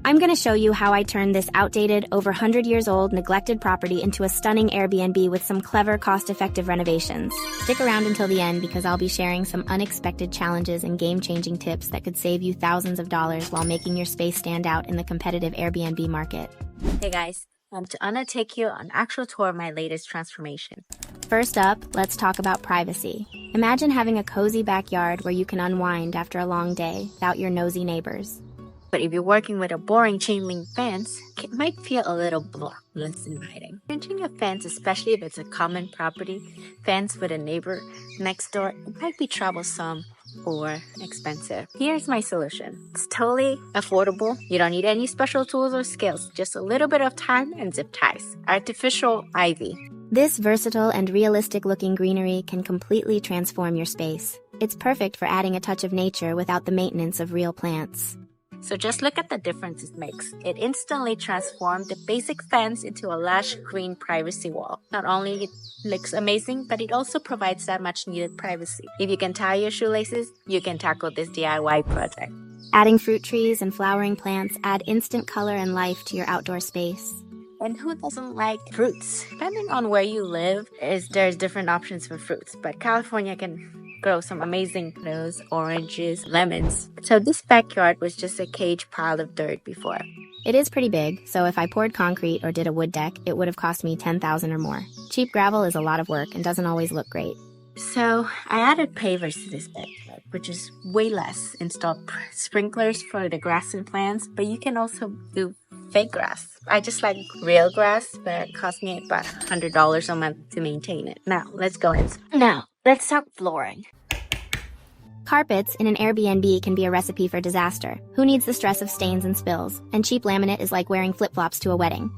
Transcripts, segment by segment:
I'm going to show you how I turned this outdated, over 100 years old, neglected property into a stunning Airbnb with some clever, cost-effective renovations. Stick around until the end because I'll be sharing some unexpected challenges and game-changing tips that could save you thousands of dollars while making your space stand out in the competitive Airbnb market. Hey guys, I'm gonna take you on an actual tour of my latest transformation. First up, let's talk about privacy. Imagine having a cozy backyard where you can unwind after a long day without your nosy neighbors. But if you're working with a boring chain link fence, it might feel a little less inviting. Changing a fence, especially if it's a common property fence with a neighbor next door, it might be troublesome or expensive. Here's my solution. It's totally affordable. You don't need any special tools or skills, just a little bit of time and zip ties. Artificial ivy. This versatile and realistic-looking greenery can completely transform your space. It's perfect for adding a touch of nature without the maintenance of real plants. So just look at the difference it makes. It instantly transformed the basic fence into a lush green privacy wall. Not only it looks amazing, but it also provides that much needed privacy. If you can tie your shoelaces, you can tackle this DIY project. Adding fruit trees and flowering plants add instant color and life to your outdoor space. And who doesn't like fruits? Depending on where you live, there's different options for fruits, but California can grow some amazing potatoes, oranges, lemons. So this backyard was just a cage pile of dirt before. It is pretty big, so if I poured concrete or did a wood deck, it would have cost me $10,000 or more. Cheap gravel is a lot of work and doesn't always look great. So I added pavers to this backyard, which is way less. Installed sprinklers for the grass and plants, but you can also do fake grass. I just like real grass, but it cost me about $100 a month to maintain it. Now, let's go in. Now, let's talk flooring. Carpets in an Airbnb can be a recipe for disaster. Who needs the stress of stains and spills? And cheap laminate is like wearing flip-flops to a wedding.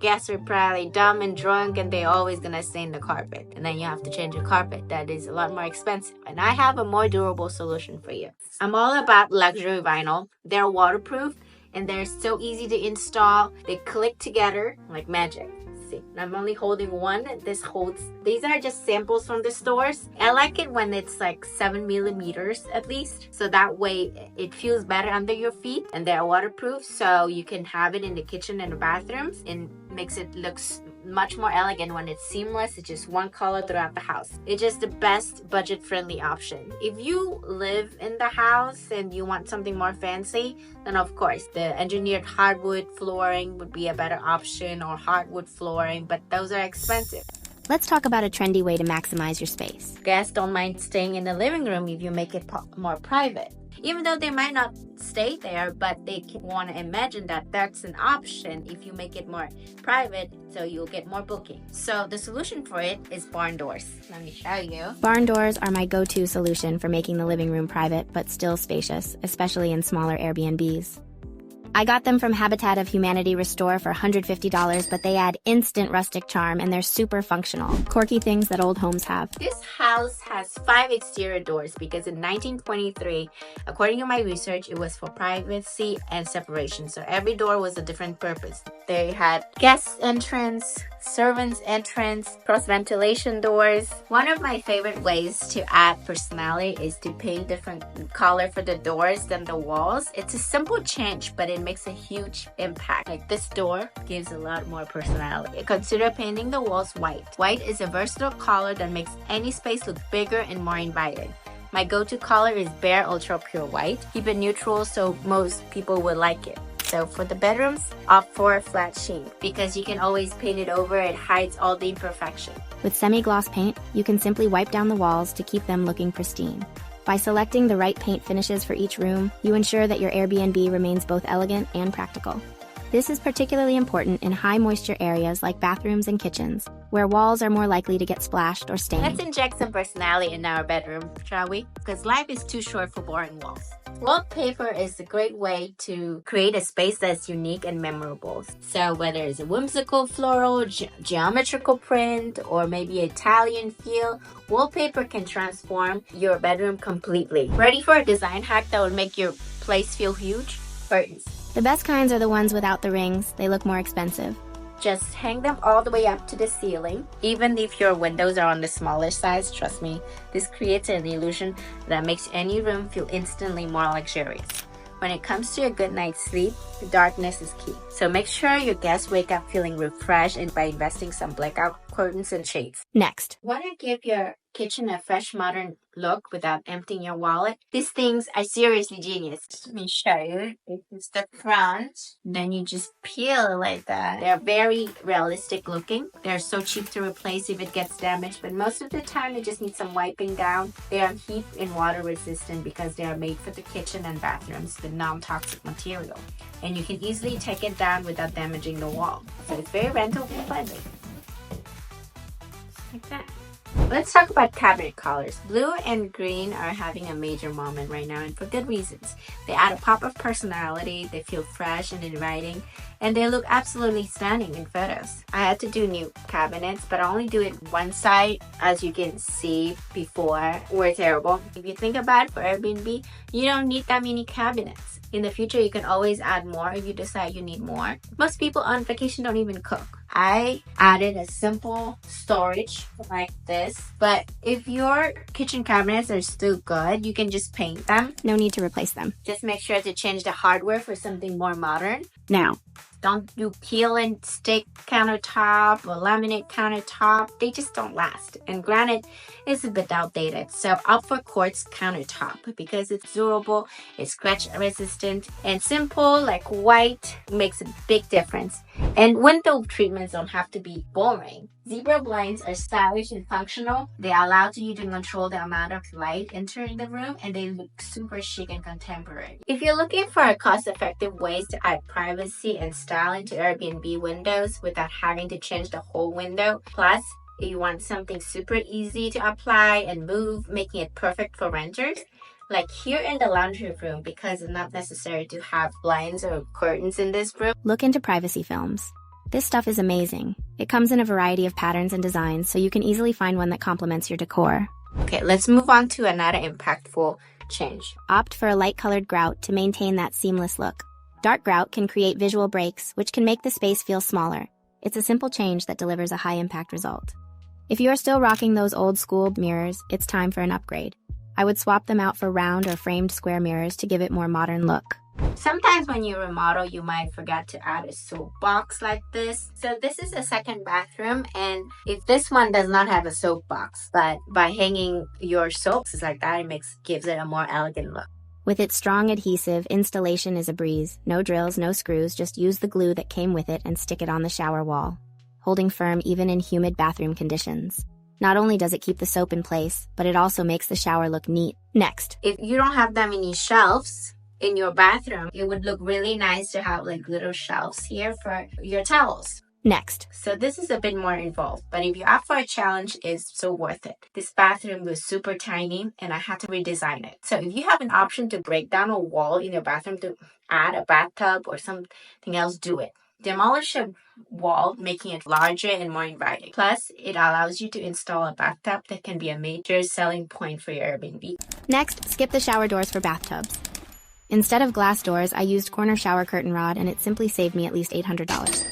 Guests are probably dumb and drunk and they're always gonna stain the carpet. And then you have to change a carpet. That is a lot more expensive. And I have a more durable solution for you. I'm all about luxury vinyl. They're waterproof and they're so easy to install. They click together like magic. See, I'm only holding one. These are just samples from the stores. I like it when it's like 7 millimeters at least. So that way it feels better under your feet and they're waterproof. So you can have it in the kitchen and the bathrooms and makes it look much more elegant when it's seamless. It's just one color throughout the house. It's just the best budget-friendly option. If you live in the house and you want something more fancy, then of course the engineered hardwood flooring would be a better option, or hardwood flooring, but those are expensive. Let's talk about a trendy way to maximize your space. Guests don't mind staying in the living room if you make it more private. Even though they might not stay there, but they want to imagine that that's an option if you make it more private, so you'll get more bookings. So the solution for it is barn doors. Let me show you. Barn doors are my go-to solution for making the living room private but still spacious, especially in smaller Airbnbs. I got them from Habitat of Humanity Restore for $150, but they add instant rustic charm and they're super functional. Quirky things that old homes have. This house has 5 exterior doors because in 1923, according to my research, it was for privacy and separation. So every door was a different purpose. They had guest entrance, servants entrance, cross ventilation doors. One of my favorite ways to add personality is to paint different color for the doors than the walls. It's a simple change, but it makes a huge impact. Like this door gives a lot more personality. Consider painting the walls white. White is a versatile color that makes any space look bigger and more inviting. My go-to color is Bare Ultra Pure White. Keep it neutral so most people will like it. So for the bedrooms, opt for a flat sheen because you can always paint it over. It hides all the imperfection. With semi-gloss paint, you can simply wipe down the walls to keep them looking pristine. By selecting the right paint finishes for each room, you ensure that your Airbnb remains both elegant and practical. This is particularly important in high-moisture areas like bathrooms and kitchens, where walls are more likely to get splashed or stained. Let's inject some personality in our bedroom, shall we? Because life is too short for boring walls. Wallpaper is a great way to create a space that's unique and memorable. So whether it's a whimsical floral, geometrical print, or maybe Italian feel, wallpaper can transform your bedroom completely. Ready for a design hack that would make your place feel huge? Curtains. The best kinds are the ones without the rings. They look more expensive. Just hang them all the way up to the ceiling. Even if your windows are on the smaller size, trust me, this creates an illusion that makes any room feel instantly more luxurious. When it comes to a good night's sleep, darkness is key. So make sure your guests wake up feeling refreshed and by investing some blackout curtains and shades. Next, Want to give your kitchen a fresh modern look without emptying your wallet? These things are seriously genius. Let me show you. This is the front. Then you just peel it like that. They're very realistic looking. They're so cheap to replace if it gets damaged, but most of the time you just need some wiping down. They are heat and water resistant because they are made for the kitchen and bathrooms with non-toxic material. And you can easily take it down without damaging the wall. So it's very rental friendly. Like that. Let's talk about cabinet colors. Blue and green are having a major moment right now, and for good reasons. They add a pop of personality, they feel fresh and inviting, and they look absolutely stunning in photos. I had to do new cabinets, but I only do it one side. As you can see before, were terrible. If you think about it, for Airbnb, you don't need that many cabinets. In the future, you can always add more if you decide you need more. Most people on vacation don't even cook. I added a simple storage like this, but if your kitchen cabinets are still good, you can just paint them. no need to replace them. Just make sure to change the hardware for something more modern. Now, Don't do peel and stick countertop or laminate countertop. They just don't last. And granite is a bit outdated. So opt for quartz countertop because it's durable, it's scratch resistant, and simple like white makes a big difference. And window treatments don't have to be boring. Zebra blinds are stylish and functional. They allow you to control the amount of light entering the room, and they look super chic and contemporary. If you're looking for a cost-effective ways to add privacy and style into Airbnb windows without having to change the whole window, plus if you want something super easy to apply and move, making it perfect for renters, like here in the laundry room, because it's not necessary to have blinds or curtains in this room. look into privacy films. This stuff is amazing. It comes in a variety of patterns and designs, so you can easily find one that complements your decor. Okay, let's move on to another impactful change. Opt for a light-colored grout to maintain that seamless look. Dark grout can create visual breaks, which can make the space feel smaller. It's a simple change that delivers a high-impact result. If you are still rocking those old-school mirrors, it's time for an upgrade. I would swap them out for round or framed square mirrors to give it more modern look. Sometimes when you remodel, you might forget to add a soap box like this. So this is a second bathroom, and if this one does not have a soap box, but by hanging your soaps like that, it gives it a more elegant look. With its strong adhesive, installation is a breeze. No drills, no screws, just use the glue that came with it and stick it on the shower wall, holding firm even in humid bathroom conditions. Not only does it keep the soap in place, but it also makes the shower look neat. Next, If you don't have that many shelves in your bathroom, it would look really nice to have like little shelves here for your towels. next. So this is a bit more involved, but if you opt for a challenge, it's so worth it. This bathroom was super tiny and I had to redesign it. So if you have an option to break down a wall in your bathroom to add a bathtub or something else, do it. Demolish a wall, making it larger and more inviting. Plus, it allows you to install a bathtub that can be a major selling point for your Airbnb. Next, skip the shower doors for bathtubs. Instead of glass doors, I used corner shower curtain rod, and it simply saved me at least $800.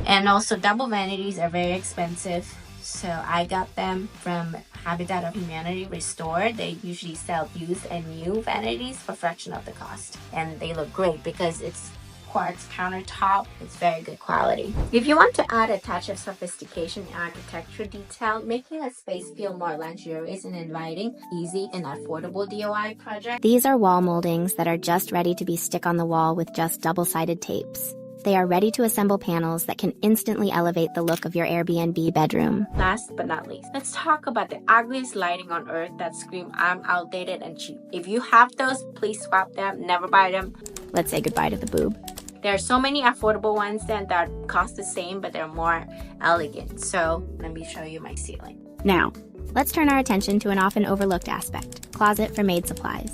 And also, double vanities are very expensive. So I got them from Habitat of Humanity Restored. They usually sell used and new vanities for a fraction of the cost. And they look great because it's quartz countertop. It's very good quality. If you want to add a touch of sophistication and architecture detail, making a space feel more luxurious and inviting, easy and affordable DIY project. These are wall moldings that are just ready to be stick on the wall with just double-sided tapes. They are ready to assemble panels that can instantly elevate the look of your Airbnb bedroom. Last but not least, let's talk about the ugliest lighting on earth that scream I'm outdated and cheap. If you have those, please swap them, never buy them. Let's say goodbye to the boob. There are so many affordable ones then that cost the same, but they're more elegant. So let me show you my ceiling. Now, let's turn our attention to an often overlooked aspect, closet for maid supplies.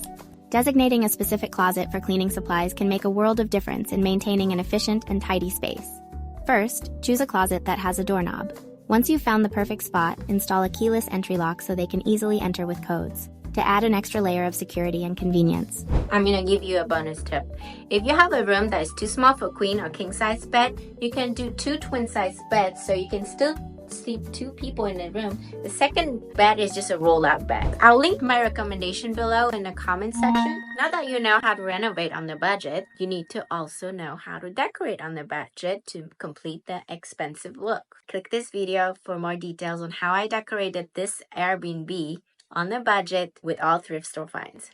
Designating a specific closet for cleaning supplies can make a world of difference in maintaining an efficient and tidy space. First, choose a closet that has a doorknob. Once you've found the perfect spot, install a keyless entry lock so they can easily enter with codes, to add an extra layer of security and convenience. I'm gonna give you a bonus tip. If you have a room that is too small for queen or king size bed, you can do 2 twin size beds so you can still sleep 2 people in a room. The second bed is just a roll-out bed. I'll link my recommendation below in the comment section. Now that you know how to renovate on the budget, you need to also know how to decorate on the budget to complete the expensive look. Click this video for more details on how I decorated this Airbnb on the budget with all thrift store finds.